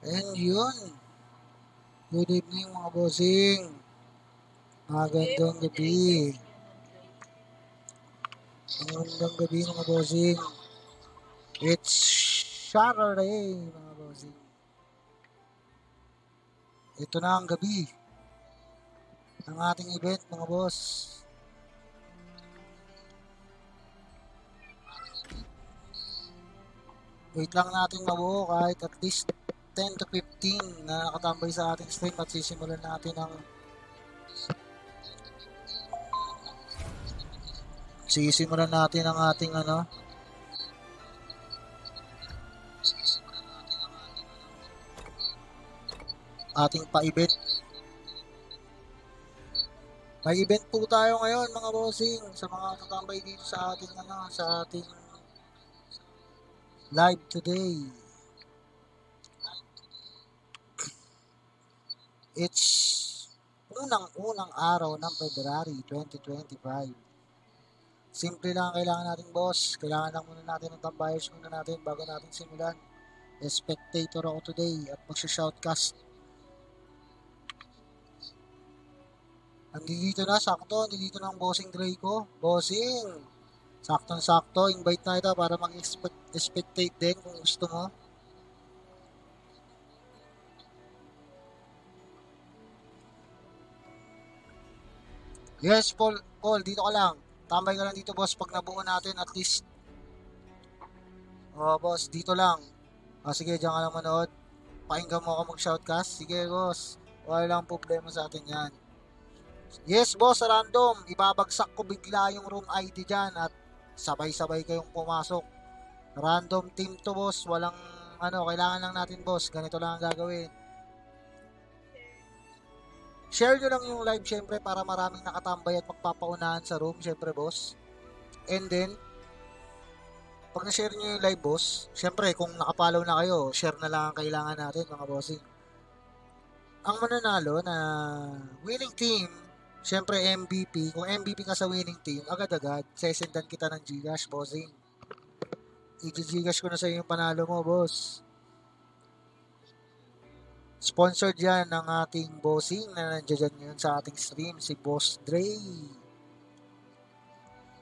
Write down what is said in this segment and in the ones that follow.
And yun, good evening mga bossing. Magandang gabi. Magandang gabi mga bossing. It's Saturday mga bossing. Ito na ang gabi ng ating event mga boss. Wait lang natin mabuo kahit at least 10 to 15 na nakatambay sa ating stream at sisimulan natin ang ating ating pa-event. May event po tayo ngayon mga bossing sa mga tatambay dito sa ating live today. It's unang araw ng February 2025. Simple lang ang kailangan natin boss. Kailangan lang muna natin ng tambayers muna natin bago natin simulan. Spectator ako today at magsha-shoutcast. Andito na, sakto. Andito na ang bossing Dre ko. Bossing! Saktong-sakto. Invite na ito para mag-spectate din kung gusto mo. Yes, Paul, dito ka lang. Tambay ka lang dito, boss, pag nabuo natin at least. Oh, boss, dito lang. Sige, diyan ka lang manood. Pakinggan mo ako mag-shoutcast. Sige, boss. Wala lang problema sa atin yan. Yes, boss, random. Ibabagsak ko bigla yung room ID dyan at sabay-sabay kayong pumasok. Random team to, boss. Walang, kailangan lang natin, boss. Ganito lang ang gagawin. Share nyo lang yung live, syempre, para maraming nakatambay at magpapaunahan sa room, syempre, boss. And then, pag na-share nyo yung live, boss, syempre, kung nakapollow na kayo, share na lang ang kailangan natin, mga bossing. Ang mananalo na winning team, syempre MVP, kung MVP ka sa winning team, agad-agad, sesendan kita ng Gcash, bossing. I-Gcash ko na sa iyo yung panalo mo, boss. Sponsored yan ng ating bossing na nandiyan yun sa ating stream, si Boss Dre.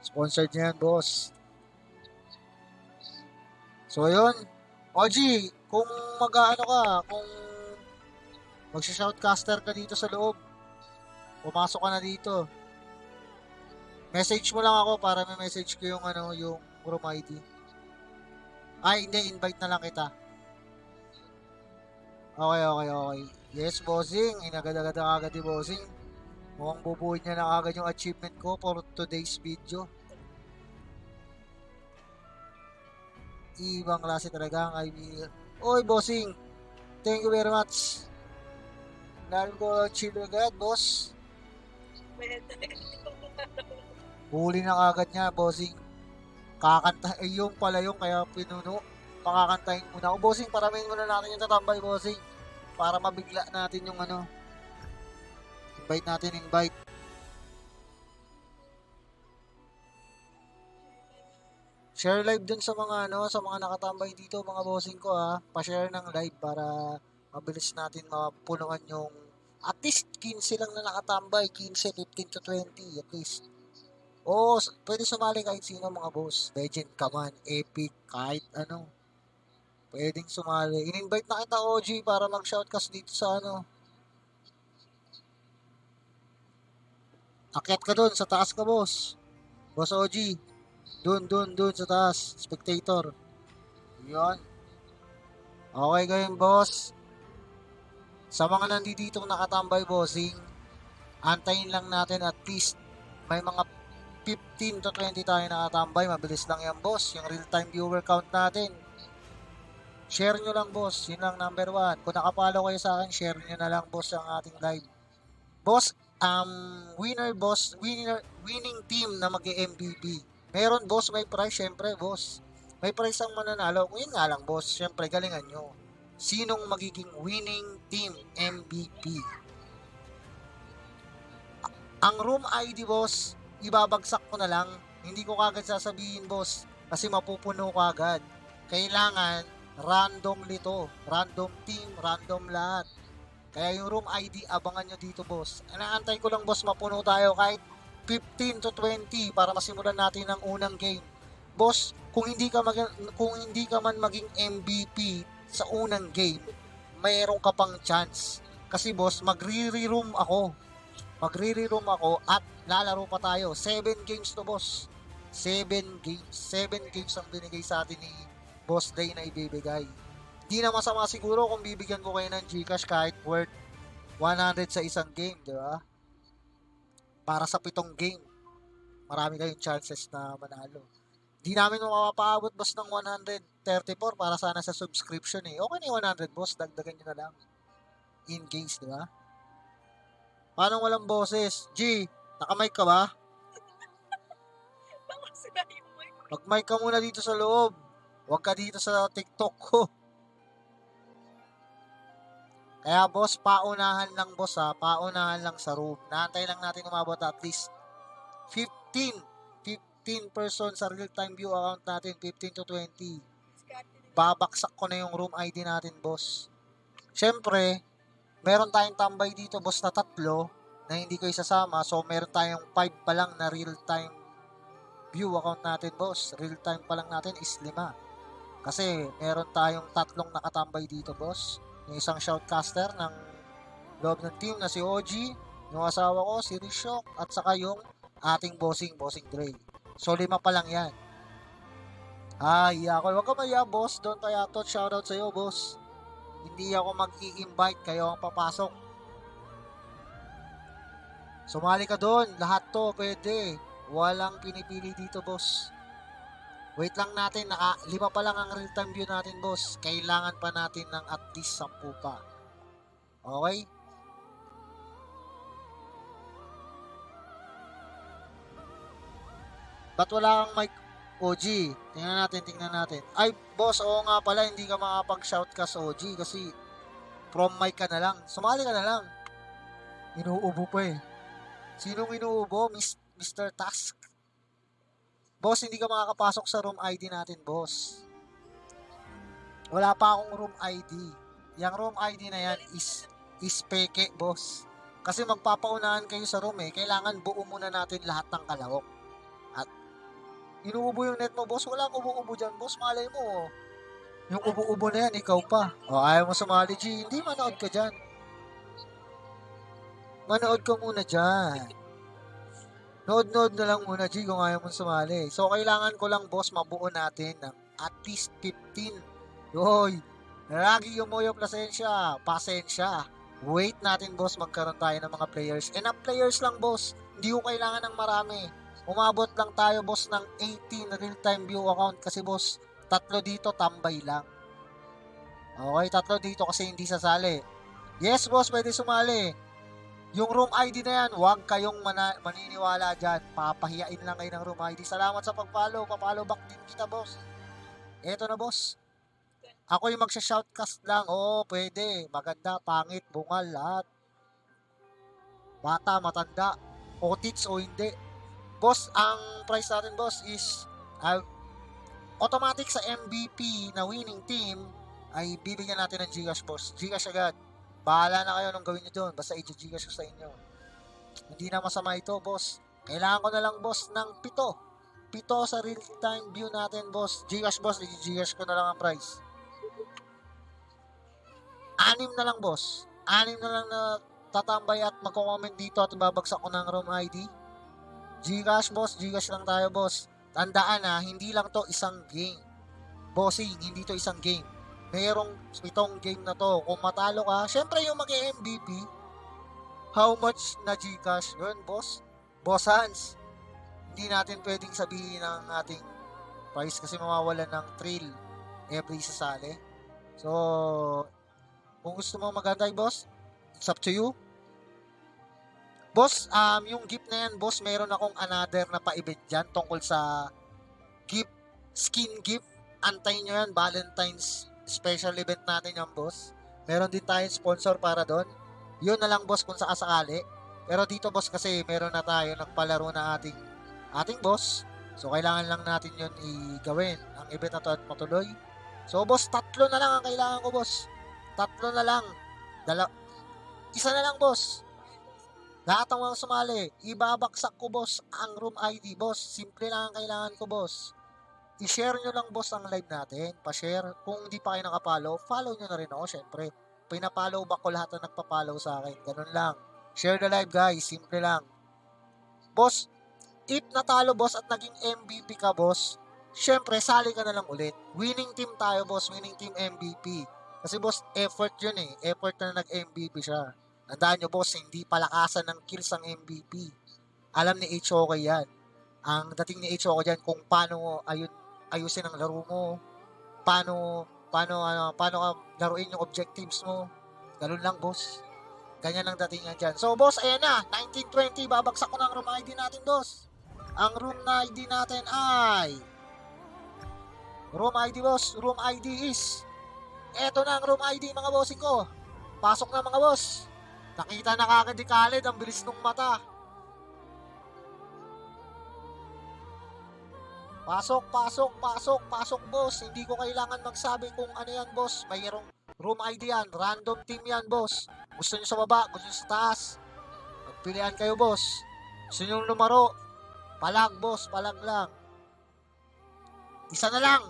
Sponsored yan, boss. So, yun. OG, kung mag-ano ka, kung magsha-shoutcaster ka dito sa loob, pumasok ka na dito. Message mo lang ako para may message ko yung yung room ID. Ay, hindi, invite na lang kita. Okay. Yes, bossing. Inagad-agad ang agad ni bossing. Mukhang bubuhin niya na agad yung achievement ko for today's video. Ibang klase talaga ang kaibigan. Oy, bossing. Thank you very much. Lalo ko chill agad, boss. Huli na agad niya, bossing. Kakanta, yung pala yung kaya pinuno. Pakakantahin muna ako, bossing. Paramin muna natin yung tatambay, bossing. Para mabigla natin yung invite. Share live dun sa mga sa mga nakatambay dito, mga bossing ko ha. Pa-share ng live para mabilis natin mapunuan yung at least 15 lang na nakatambay, 15, 15 to 20 at least. Oo, pwede sumali kahit sino mga boss. Legend ka man, epic, kahit ano. Pwedeng sumali. In-invite na kita OG para mag-shoutcast dito sa Akyat ka dun, sa taas ka boss. Boss OG. Dun sa taas. Spectator. Yun. Okay kayong boss. Sa mga nandito nakatambay bossing, antayin lang natin at least may mga 15 to 20 tayo nakatambay. Mabilis lang yan boss. Yung real-time viewer count natin. Share nyo lang boss. Yun lang number 1. Kung nakapalo kayo sa akin, share nyo na lang boss ang ating live. Boss, winning team na mag-MVP. Meron boss, may prize syempre boss. May prize ang mananalo. Yun nga lang boss, syempre galingan nyo. Sinong magiging winning team MVP? Ang room ID boss, ibabagsak ko na lang. Hindi ko kagad sasabihin boss kasi mapupuno ko agad. Kailangan randomly to. Random team, random lahat. Kaya yung room ID, abangan nyo dito, boss. Inaantay ko lang, boss, mapuno tayo kahit 15 to 20 para masimulan natin ang unang game. Boss, kung hindi ka man maging MVP sa unang game, mayroon ka pang chance. Kasi boss, magre-room ako. Magre-room ako at lalaro pa tayo. 7 games to, boss. 7 games. 7 games ang binigay sa atin ni Boss Day na ibibigay. Di na masama siguro kung bibigyan ko kayo ng Gcash kahit worth 100 sa isang game, di ba? Para sa 7 game, marami kayong chances na manalo. Di namin mapapaabot, boss, ng 134 para sana sa subscription eh. Okay na yung 100, boss. Dagdagan nyo na lang. In case, di ba? Paano walang boses? G, naka-mic ka ba? Mag-mic ka muna dito sa loob. Huwag ka dito sa TikTok ko. Kaya boss, paunahan lang, boss, ha. Paunahan lang sa room. Naantay lang natin umabot at least 15 person sa real-time view account natin. 15 to 20. Babaksak ko na yung room ID natin, boss. Siyempre, meron tayong tambay dito, boss, na 3 na hindi ko isasama. So, meron tayong 5 pa lang na real-time view account natin, boss. Real-time pa lang natin is 5. Kasi meron tayong 3 nakatambay dito, boss. Yung isang shoutcaster ng loob ng team na si OG, yung asawa ko, si Rishok, at saka yung ating bossing Dre. So, 5 pa lang yan. Iya ako. Huwag ka maya, boss. Don't Tayatot. Shoutout sa'yo, boss. Hindi ako mag-i-invite. Kayo ang papasok. Sumali ka doon. Lahat to, pwede. Walang pinipili dito, boss. Wait lang natin, 5 pa lang ang real-time view natin, boss. Kailangan pa natin ng at least 10 pa. Okay? Ba't wala kang mic, OG? Tingnan natin. Ay, boss, oo nga pala, hindi ka makapag-shout ka sa OG kasi from mic ka na lang. Sumali ka na lang. Inuubo pa eh. Sinong inuubo? Mr. Task. Boss, hindi ka makakapasok sa room ID natin, boss. Wala pa akong room ID. Yang room ID na yan is peke, boss. Kasi magpapaunahan kayo sa room eh. Kailangan buo muna natin lahat ng kalahok. At inuubo yung net mo, boss. Wala akong ubo-ubo dyan, boss. Malay mo. Yung ubo-ubo na yan, ikaw pa. O, ayaw mo sumali, G. Hindi, manood ka dyan. Manood ka muna dyan. Nood na lang muna, G, kung ayaw mong sumali. So, kailangan ko lang, boss, mabuo natin ng at least 15. Yoy, lagi yung Moyo pasensya. Wait natin, boss, magkaroon tayo ng mga players. Enough players lang, boss. Hindi ko kailangan ng marami. Umabot lang tayo, boss, ng 18 real-time view account kasi, boss, 3 dito, tambay lang. Okay, 3 dito kasi hindi sasali. Yes, boss, pwede sumali. Yung room ID na yan, huwag kayong maniniwala dyan. Papahiyain lang kayo ng room ID. Salamat sa pag-follow. Pa-follow back din kita, boss. Eto na, boss. Ako yung magsha-shoutcast lang. Oo, pwede. Maganda, pangit, bungal, lahat. Bata, matanda. O tits o hindi. Boss, ang price natin, boss, is automatic sa MVP na winning team ay bibigyan natin ng Gcash, boss. Gcash agad. Bahala na kayo nung gawin nyo doon. Basta i-Gcash ko sa inyo. Hindi na masama ito, boss. Kailangan ko na lang, boss, ng 7. 7 sa real-time view natin, boss. Gcash, boss. I-Gcash ko na lang ang price. 6 na lang, boss. 6 na lang na tatambay at magko-comment dito at babagsak ko ng room ID. Gcash, boss. Gcash lang tayo, boss. Tandaan na, hindi lang to isang game. Bossing, hindi to isang game. Mayroong 7 game na to. Kung matalo ka, syempre yung mag-MVP, how much na Gcash? Yun, boss. Boss Hans, hindi natin pwedeng sabihin ng ating price kasi mawawalan ng thrill every sasali. So, kung gusto mo magantay, boss, it's up to you. Boss, yung gift na yan, boss, meron akong another na pa-event dyan tungkol sa gift, skin gift. Antayin nyo yan, Valentine's special event natin yung boss. Meron din tayong sponsor para doon. Yun na lang, boss, kung sakasakali. Pero dito, boss, kasi meron na tayo nagpalaro na ating boss. So, kailangan lang natin yun i-gawin. Ang event na to at matuloy. So, boss, tatlo na lang ang kailangan ko, boss. Tatlo na lang. Isa na lang, boss. Lahat ng mga sumali, ibabaksak ko, boss, ang room ID, boss. Simple lang ang kailangan ko, boss. I-share nyo lang, boss, ang live natin. Pa-share. Kung hindi pa kayo nakapollow, follow nyo na rin ako, syempre. Pinapollow back ko lahat na nagpa-follow sa akin. Ganun lang. Share the live, guys. Simple lang. Boss, if natalo, boss, at naging MVP ka, boss, syempre, sali ka na lang ulit. Winning team tayo, boss. Winning team MVP. Kasi, boss, effort yun eh. Effort na nag-MVP siya. Tandaan nyo, boss, hindi palakasan ng kills ang MVP. Alam ni HOK yan. Ang dating ni HOK dyan kung paano ayusin ang laro mo. Paano ka laruin yung objectives mo. Ganun lang, boss. Ganyan ang dating yan dyan. So, boss, ayan na. 1920, babagsak ko ng room ID natin, boss. Ang room ID natin ay... Room ID, boss. Room ID is... Eto na ang room ID, mga bossing ko. Pasok na, mga boss. Nakita na kagad ni Khaled, ang bilis ng mata. Pasok, boss. Hindi ko kailangan magsabi kung ano yan, boss. Mayroong room ID yan. Random team yan, boss. Gusto nyo sa baba, gusto nyo sa taas. Magpilian kayo, boss. Gusto nyo numero. Palag, boss. Palag lang. Isa na lang.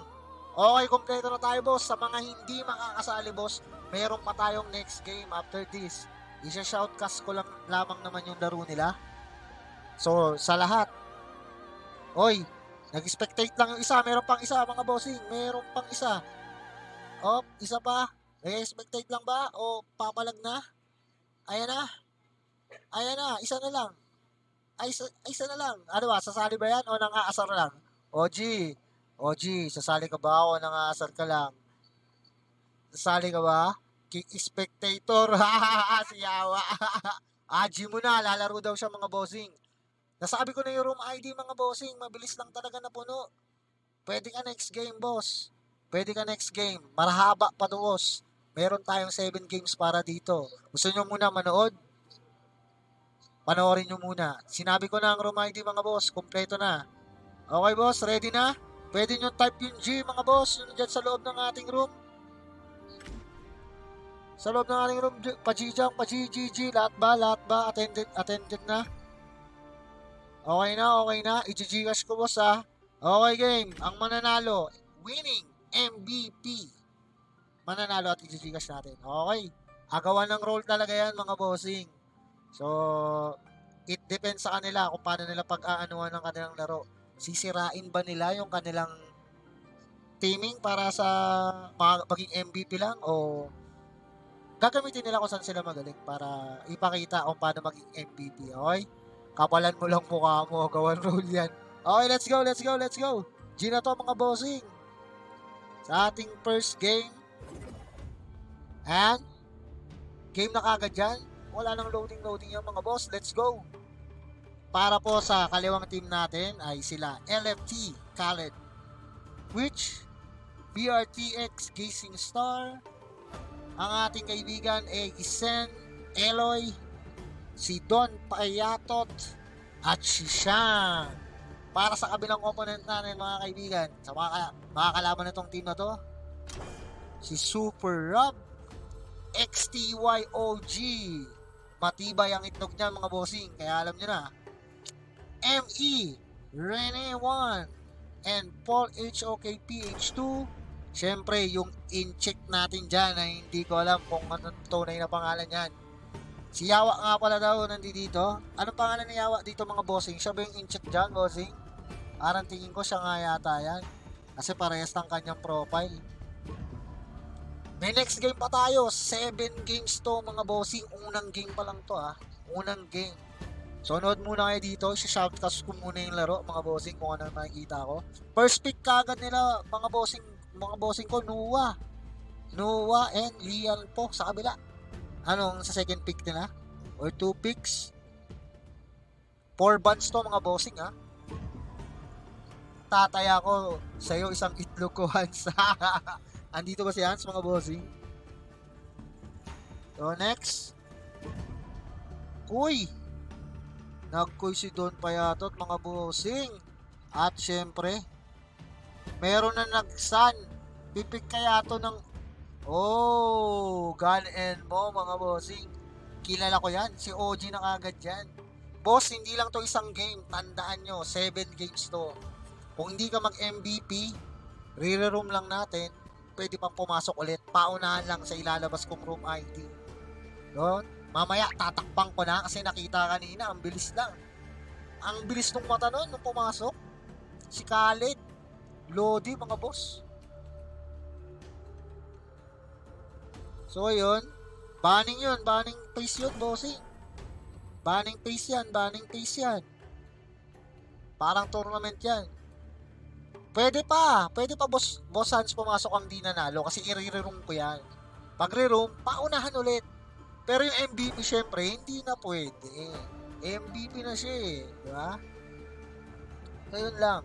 Okay, kompleto na tayo, boss. Sa mga hindi makakasali, boss, mayroon pa tayong next game after this. Isa-shoutcast ko lang lamang naman yung laro nila. So, sa lahat. Oy, nag-spectate lang yung isa. Meron pang isa, mga bossing. Meron pang isa. Oh, isa pa. Nag-spectate lang ba? O papalag na? Ayan na. Ayan na. Isa na lang. Isa na lang. Ano ba? Sasali ba yan? O nang-aasar lang? OG, sasali ka ba? O nang-aasar ka lang? Sasali ka ba? Kick spectator. Si Yawa. Aji mo na. Lalaro daw siya, mga bossing. Nasabi ko na yung room ID, mga bossing. Mabilis lang talaga na puno. Pwede ka next game, boss. Pwede ka next game. Marahaba pa to, boss. Meron tayong 7 games para dito. Gusto nyo muna manood? Panoorin nyo muna. Sinabi ko na ang room ID, mga boss. Kompleto na. Okay, boss. Ready na? Pwede nyo type yung G, mga boss. Yun dyan sa loob ng ating room. Sa loob ng ating room, pa-G-Jang, pa-G-G-G. Lahat ba? Attended na? Okay na. I-Gcash ko, boss, ha. Okay, game. Ang mananalo, winning MVP. Mananalo at i-Gcash natin. Okay. Agawan ng role talaga yan, mga bossing. So, it depends sa kanila kung paano nila pag-aanuhan ng kanilang laro. Sisirain ba nila yung kanilang teaming para sa maging MVP lang o gagamitin nila kung saan sila magaling para ipakita kung paano maging MVP, okay? Kapalan mo lang mukha mo, gawan role yan. Okay, let's go. G na to, mga bossing. Sa ating first game. And, game na kagad yan. Wala nang loading yan, mga boss. Let's go. Para po sa kaliwang team natin ay sila LFT, Khaled, which BRTX Gazing Star, ang ating kaibigan ay Isen, Eloy, si Don Payatot, at si Shang. Para sa kabilang opponent natin, mga kaibigan, sa mga kalaban na itong team na to, si Super Rob, XTYOG, matibay ang itlog niya, mga bossing, kaya alam nyo na. ME, Rene 1, and Paul HOKPH2. Siyempre, yung in-check natin dyan na hindi ko alam kung anong tunay na pangalan yan. Si Yawa nga pala daw nandito. Anong pangalan ni Yawa dito, mga bossing? Siya ba yung in-check dyan, bossing? Parang tingin ko siya nga yata yan. Kasi parehas ng kanyang profile. May next game pa tayo. 7 games to, mga bossing. Unang game pa lang to, ha. Unang game. So, nood muna kayo dito. Shoutcast ko muna yung laro, mga bossing, kung ano makikita ko. First pick kagad nila, mga bossing ko, Noah and Lian po sa kabila. Anong sa second pick nila? Or 2 picks? 4 bans to, mga bossing, ha. Tataya ko sa'yo isang itlog ko, Hans. Andito ba si Hans, mga bossing? So, next. Uy! Nagkoy si Don Payatot, mga bossing. At syempre, meron na nagsan Pipik kaya to ng... Oh, Gun and Mo, mga bossing. Kilala ko yan. Si OG na kagad yan. Boss, hindi lang to isang game. Tandaan nyo, 7 games to. Kung hindi ka mag-MVP, re-room lang natin. Pwede pang pumasok ulit. Paunahan lang sa ilalabas kong room ID. Doon. Mamaya, tatakpang ko na kasi nakita kanina, ang bilis lang. Ang bilis nung mata nun, nung pumasok. Si Khaled. Lodi, mga boss. So, yun. Banning yun. Banning face yun, bossing. Banning face yan. Banning face yan. Parang tournament yan. Pwede pa. Pwede pa, boss Hans, pumasok ang di nanalo kasi i-re-room ko yan. Pag re-room, paunahan ulit. Pero yung MVP, syempre, hindi na pwede. MVP na siya eh. Diba? Ayun lang.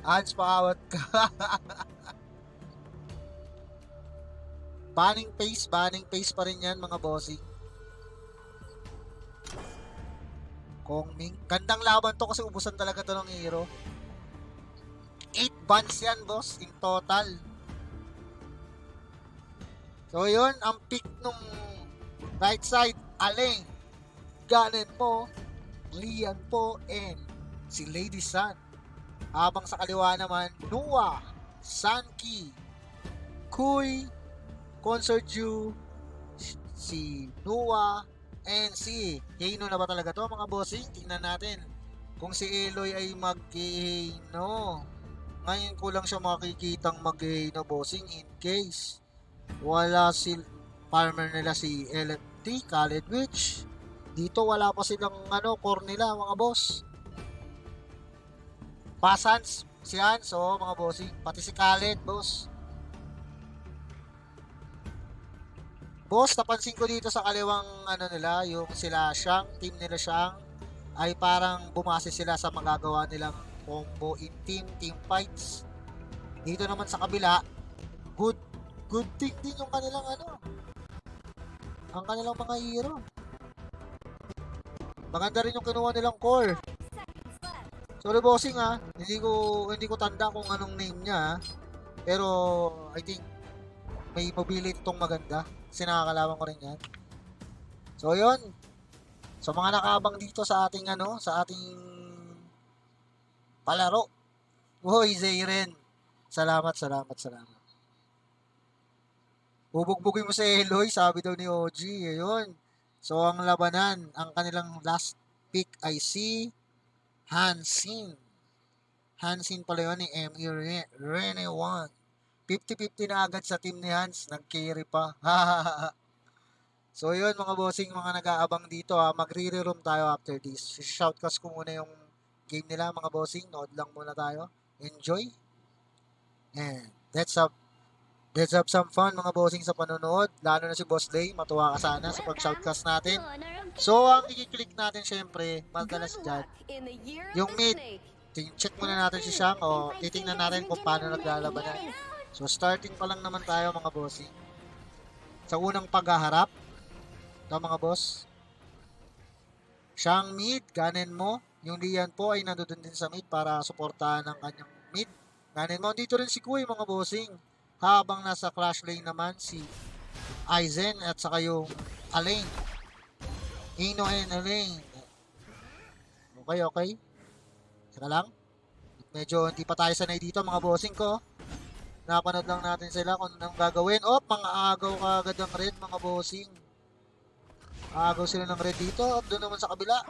Hans, pakawat ka. Banning pace pa rin yan, mga bossing. Kong Ming. Gandang laban to kasi ubusan talaga to ng hero. 8 bans yan, boss, in total. So, yun, ang pick nung right side, Aleng, Ganen po, Lian po, and si Lady Sun. Habang sa kaliwa naman, Nua, Sanki, Kuy, Concert Ju, si Nua, and si Heino na ba talaga to, mga bossing? Tingnan natin kung si Eloy ay mag-Heino. Ngayon ko lang siya makikitang mag-Heino, bossing, in case wala si farmer nila si LFT, Khaled Witch. Dito wala pa silang core nila, mga boss. Pasans, si Hans, mga bossing, pati si Khaled, boss. Boss, napansin ko dito sa kaliwang nila, yung sila Shang, team nila Shang, ay parang bumase sila sa magagawa nilang combo in team fights. Dito naman sa kabila, good thing din yung kanilang ang kanilang mga hero. Maganda rin yung kinuha nilang core. Sorry bossing hindi ko tanda kung anong name niya, pero I think may mobility tong maganda. Kasi nakakalaban ko rin yan. So, yun. So, mga nakaabang dito sa ating sa ating palaro. Hoy, Zayren. Salamat. Bubugbugin mo sa Eloy, sabi daw ni OG. Ayun. So, ang labanan, ang kanilang last pick ay si Hansin. Hansin pala yun ni M.E. Rene 1. 50-50 na agad sa team ni Hans. Nag-carry pa. So, yun mga bossing, mga nag-aabang dito magre-room tayo after this. Shoutcast ko muna yung game nila mga bossing. Nood lang muna tayo. Enjoy. And let's have some fun mga bossing sa panonood. Lalo na si Boss Lay. Matuwa ka sana sa pag-shoutcast natin. So, ang i-click natin syempre, madalas dyan, yung mid. Check muna natin si Shang titingnan natin kung paano naglalabanan. So, starting pa lang naman tayo mga bossing. Sa unang paghaharap, ito mga boss. Shang mid, Ganen mo. Yung Lian po ay nandoon din sa mid para suportahan ang kanyang mid. Ganen mo, dito rin si Kuy mga bossing. Habang nasa clash lane naman si Aizen at saka yung Alain. Ino and Alain. Okay. Saka lang. Medyo hindi pa tayo sanay dito mga bossing ko. Napanood lang natin sila kung anong gagawin. Mga agaw kagad ang red mga bossing. Agaw sila ng red dito. Doon naman sa kabila.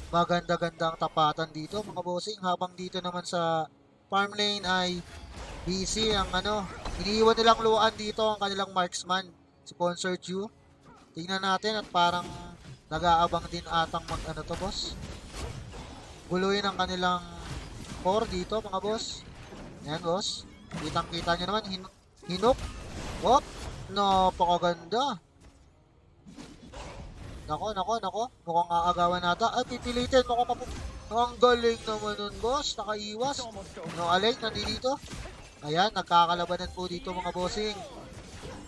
Maganda-gandang tapatan dito mga bossing. Habang dito naman sa farm lane ay busy ang iniiwan nilang luan dito ang kanilang marksman. Sponsor Q. Tingnan natin at parang nag-aabang din atang to boss. Guluhin ang kanilang core dito mga boss. Yan boss. Kitang-kita nyo naman, hinok. Napakaganda. Nako. Mukhang aagawan nata. Ay, pipilitin. Ang galing naman nun, boss. Nakaiwas. No, Alay, nandito. Ayan, nagkakalabanan po dito mga bossing.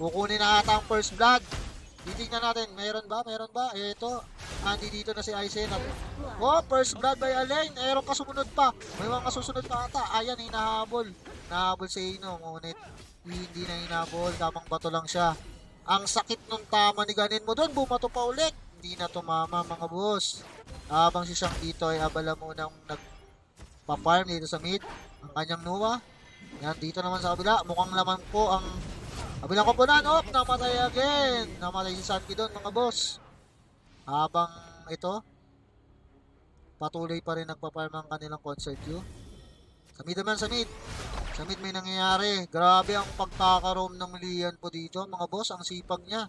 Kukunin na ata ang first blood. Titignan natin, meron ba? Ito, andi dito na si Aizen. Oh, first blood by Alain. Meron ka sumunod pa. May mga kasusunod pa ata. Ayan, hinahabol. Nahabol si Ino. Ngunit hindi na hinahabol. Tamang bato lang siya. Ang sakit nung tama ni Ganin mo doon. Bumato pa ulit. Hindi na tumama mga boss. Habang si Shang dito ay abala munang nagpa-farm dito sa mid. Ang kanyang Nuwa. Yan, dito naman sa kabila. Mukhang laman po ang kabilang koponan. Oh, namatay again. Namatay si Sanki doon mga boss. Habang ito, patuloy pa rin nagpa-farm ang kanilang concert queue. Sa mid naman, sa mid. Sa mid may nangyayari. Grabe ang pagkakaroon ng Lian po dito mga boss. Ang sipag niya.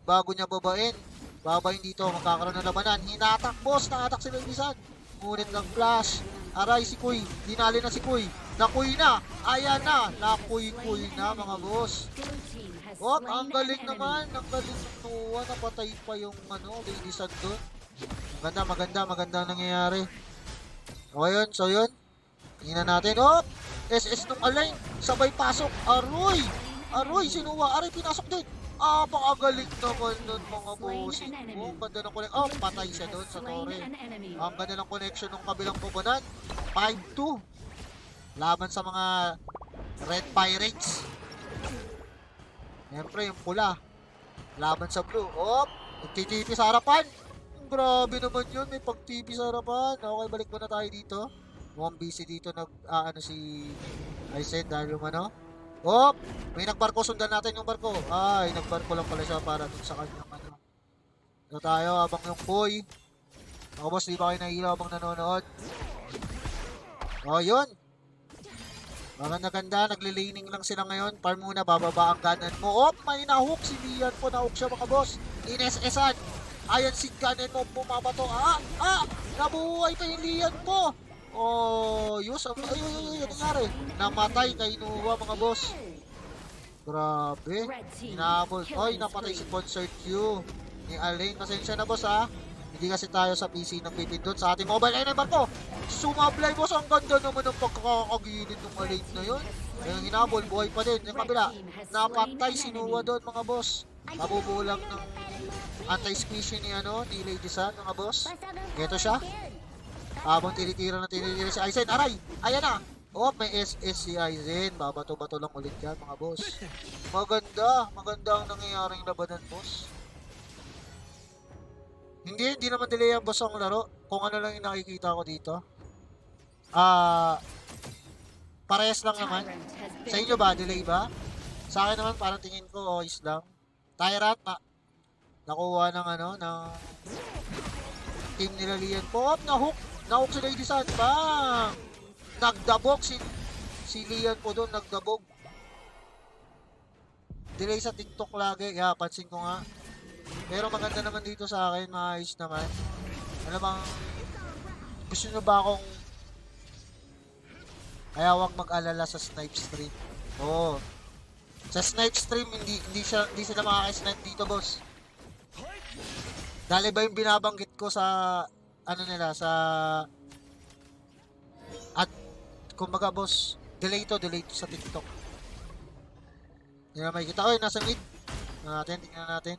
Bago niya babain. Babayin dito. Magkakaroon ng labanan. Hinatak boss. Nakatak sila ibisan. Ngunit lang flash. Aray si Kuy. Dinali na si Kuy. Nakuy na. Ayan na. Nakuy-kuy na mga boss. Oh, ang galing naman. Ang galing ng Noah. Napatay pa yung Lady Sad doon. Maganda ang nangyayari. O yun, so yun. Tingnan natin. Oh! SS nung Alain. Sabay pasok. Aroy, si Noah. Aray, pinasok din. Pakagaling naman nun mga bossing. Oh, ganda ng connection. Oh, patay siya doon sa Torre. Ang ganda ng connection ng kabilang koponan. 5-2. Laban sa mga Red Pirates. Siyempre, yung pula. Laban sa blue. Oh, nagtitipi sa harapan. Grabe naman yun. May pag-TV sa harapan. Okay, balik muna tayo dito. Mukhang busy dito si Aizen dahil yung Oh, may nagbarko. Sundan natin yung barko. Ay, nagbarko lang pala siya para dun sa kanyang Ito tayo habang yung Koy. Ako boss, di ba kayo nahilaw habang nanonood? Oh, yun. Maganda, naglilining lang sila ngayon. Farm muna, bababa ang ganan mo. Oh, may nahook si Lian po. Nahook siya mga boss. Ines-esan. Ayan si ganan mo, bumabato. Nabuhay pa yung Lian po. Oh, yun nangyari. Namatay kay Nuwa mga boss. Grabe. Hinabol. Oy, napatay si Concert Q. Ni Alain. Pasensya na boss ha. Hindi kasi tayo sa PC ng pipindot sa ating mobile. Ayun, barko. Sumablay boss. Ang ganda naman ng pagkakagilid ng Alain na yun. Ayun, hinabol. Buhay pa din. Yung kabila. Napatay si Nuwa doon mga boss. Kabubulang ng anti-squishy ni Lady San mga boss. Ito siya. Habang tinitira si Aizen. Aray! Ayan na! Oh, may SS si Aizen. Babato-bato lang ulit yan mga boss. Maganda ang nangyayaring labanan boss. Hindi naman delay ang boss ang laro. Kung ano lang yung nakikita ko dito. Parehas lang naman. Sa inyo ba? Delay ba? Sa akin naman parang tingin ko is lang. Tyrant nakuha ng ng team nila Lian po. Nahook si Lady San. Bang! Nagdabog si Lian po doon. Nagdabog. Delay sa TikTok lagi. Pansin ko nga. Pero maganda naman dito sa akin. Maayos naman. Ano bang gusto nyo ba akong kaya huwag mag-alala sa snipe stream? Oo. Sa snipe stream, hindi sila makaka-snipe dito, boss. Dali ba yung binabanggit ko sa sa at kumbaga boss, delay to sa TikTok. Hindi na makikita. Oy, nasa mid. Tingnan natin.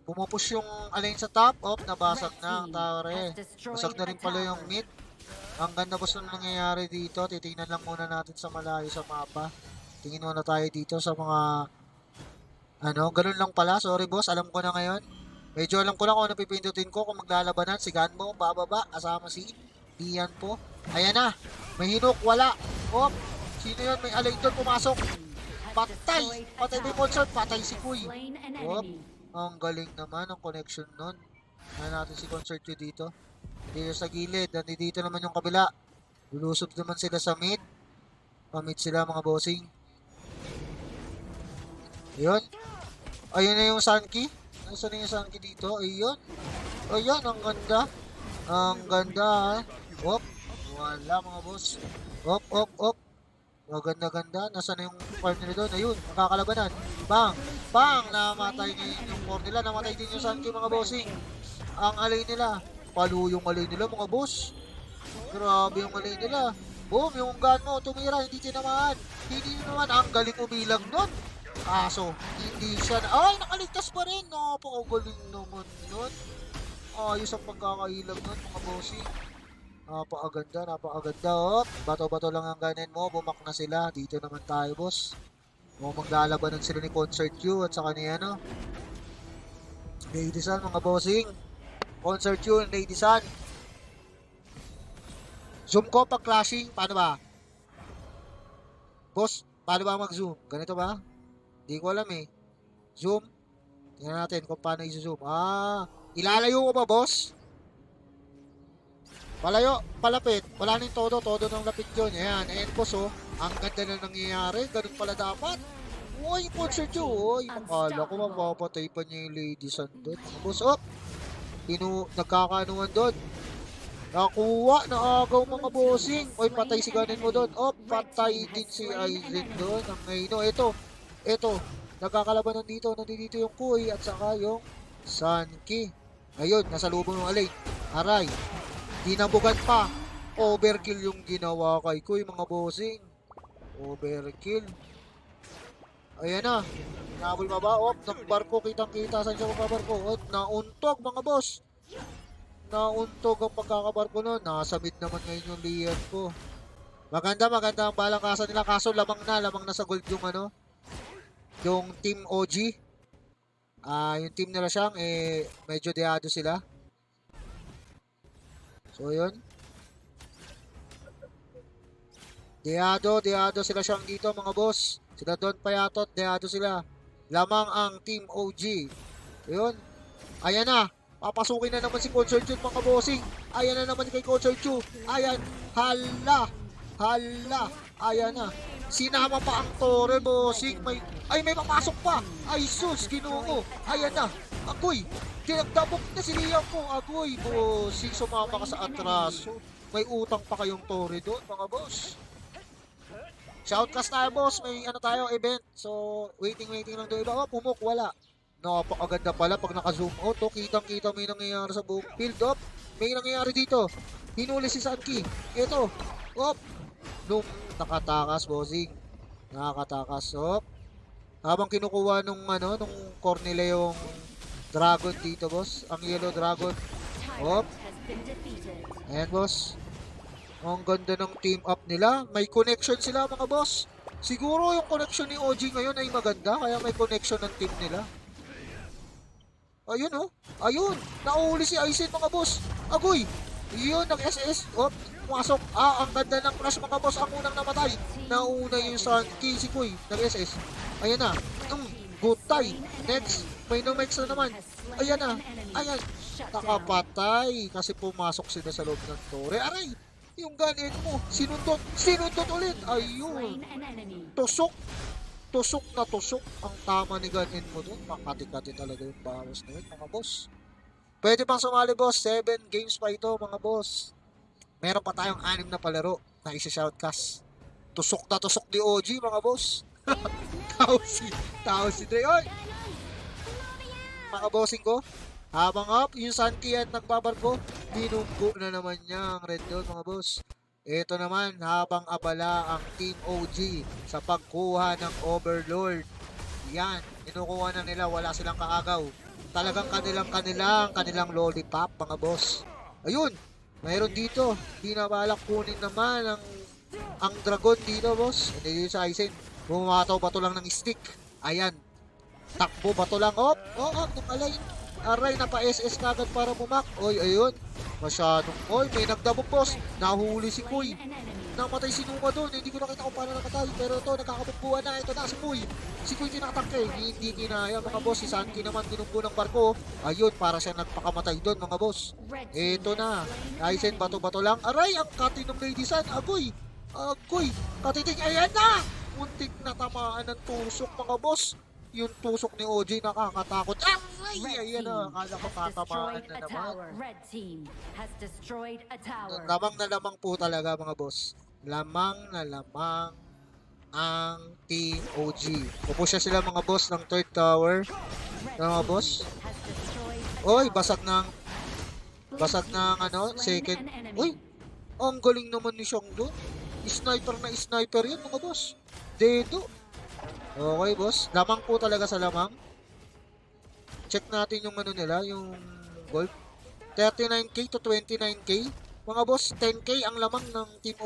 Pumupush yung Alain sa top. Nabasag na ang tower Basag na rin pala yung mid. Ang ganda boss ng nangyayari dito. Titingnan lang muna natin sa malayo sa mapa. Tingin muna tayo dito sa mga ganun lang pala. Sorry boss, alam ko na ngayon. Medyo alam ko na kung ano pipindutin ko kung maglalabanan. Si Ganmo, bababa, kasama si Lian po. Ayan na, may hinok, wala. Sino yun? May Alain doon, pumasok. Patay may concert, patay si Kuy. Ang galing naman ang connection nun. Ayan natin si Concert Q dito. Dito sa gilid, dito naman yung kabila. Lulusog naman sila sa mid. Pamid sila mga bossing. Ayun. Ayun na yung Sanki. Nasaan na yung Sanki dito? Ayun. Ayun, ang ganda. Ang ganda. Wala mga boss. Maganda-ganda. Nasaan na yung partner doon? Ayun, makakalabanan. Bang! Namatay ngayon yung core nila. Namatay din yung Sanki mga bossing. Ang alay nila. Palo yung alay nila mga boss. Grabe yung alay nila. Boom, yung gun mo tumira. Hindi tinamaan. Ang galing umilang nun. Kaso, hindi siya ay, nakaligtas pa rin. Napakagaling naman nun. Ayos ang pagkakailag nun, mga bossing. Napakaganda, napakaganda. Oh, bato-bato lang ang ganin mo. Bumak na sila. Dito naman tayo, boss. Maglalabanan sila ni Concert Q at saka ni ano. Lady San, mga bossing. Concert Q, Lady San. Zoom ko pag clashing. Paano ba? Boss, paano ba mag-zoom? Ganito ba? Hindi ko alam eh. Zoom. Tingnan natin kung paano i-zoom. Ilalayo ko ba, boss? Palayo, palapit. Wala nang todo. Todo ng lapit yun. Ayan, ayan, boss, oh. Ang ganda na nangyayari. Ganun pala dapat. Uy, Concert Q. Uy, akala ko mapapatay pa niya yung Lady San doon. Boss, oh. Nagkakanuan doon. Nakuha, naagaw mga bossing. Oy, patay si ganin mo doon. Oh, patay din si Aizen doon. Ang ngayon, ito. Nagkakalabanan dito. Nandito yung Kui at saka yung Sanki. Ayun, nasa lubong ng alay. Aray, dinabugan pa. Overkill yung ginawa kay Kui, mga bossing. Overkill. Ayan na. Nabol ba ba? Oh, barko, kitang-kita. Saan siya magbabarko? Oh, nauntog mga boss. Nauntog ang pagkakabarko nun. Nasa mid naman ngayon yung Lian ko. Maganda ang balangkasan nila. Kaso lamang na sa gold yung ano. Yung team OG. Yung team nila siyang medyo deado sila. So yun. Deado sila siyang dito mga boss. Sila Don Payatot, deado sila. Lamang ang team OG. Yun. Ayan na. Papasukin na naman si Concert Q, mga bossing. Ayan na naman kay Concert Q. Ayan. Hala. Ayan na. Sinama pa ang Torre, bossing. May papasok pa. Ay, sus. Ginoo. Ayan na. Agoy. Dinagdabok na si Liam ko. Agoy, bossing. Sumama ka sa atraso. May utang pa kayong Torre doon, mga boss. Shoutcast tayo, boss. May ano tayo, event. So, waiting lang doon. Iba, pumuk. Wala. Napakaganda pala pag naka-zoom out. Kitang-kita may nangyayari sa buong field. May nangyayari dito. Hinuli si Sanki. Ito. Nung nakatakas, bossing. Nakatakas. Habang kinukuha nung Cornelia yung dragon dito, boss. Ang yellow dragon. Ayan, boss. Ang ganda ng team up nila. May connection sila, mga boss. Siguro yung connection ni OG ngayon ay maganda. Kaya may connection ng team nila. Ayun, ayun, nauli si Aizen, mga boss. Agoy, yun, nag-SS. Pumasok. Ang ganda ng crash, mga boss. Ang unang namatay. Nauna yung Sanki, si Kui, nag-SS. Ayan na. Good tie. Next, may no-max na naman. Ayan na. Ayan. Nakapatay. Kasi pumasok sila sa loob ng Torre. Aray, yung ganin mo. Sinundot ulit. Ayun. Tusok na tusok ang tama ni ganin mo doon. Makati-kati talaga yung bawas na yun, mga boss. Pwede pang sumali, boss. 7 games pa ito, mga boss. Meron pa tayong 6 na palaro na isi-shoutcast. Tusok na tusok ni OG, mga boss. Tao si Dre. Oy! Mga bossing ko. Habang yung Sanki at nagbabarko, binunggo na naman niya ang red doon, mga boss. Ito naman, habang abala ang Team OG sa pagkuha ng Overlord. Yan, inukuha na nila, wala silang kaagaw. Talagang kanilang lollipop, mga boss. Ayun, mayroon dito. Binabalak kunin naman ang dragon dito, boss. Hindi dito sa Aizen. Bumataw bato lang ng stick. Ayan, takbo bato lang. Tumalay. Aray, napa-SS kagad para bumak. Oy, ayun. Masyadong, may nagdabog, boss. Nahuli si Kui. Namatay si Numa doon. Hindi ko nakita kung paano nakatay. Pero ito, nakakabugbuhan na. Ito na si Kui. Si Kui tinatangke. Hindi kinaya, mga boss. Si Sanki naman tinunggo ng barko. Ayun, para siya nagpakamatay doon, mga boss. Ito na. Aizen, bato-bato lang. Aray, ang katin ng Lady San. Agoy. Katiting. Ayan na. Muntik na tamaan ng tusok, mga boss. Yung tusok ni OJ nakakatakot. Ayan na. Akala ko tatamaan na naman. Lamang na lamang po talaga, mga boss. Lamang na lamang ang Team OG. Pupusya sila, mga boss, ng third tower. Mga boss. Basag ng second. Ang galing naman ni Xiongdo. Sniper na sniper yun, mga boss. Dedo. Okay, boss. Lamang po talaga sa lamang. Check natin yung ano nila, yung gold. 39k to 29k. Mga boss, 10k ang lamang ng Team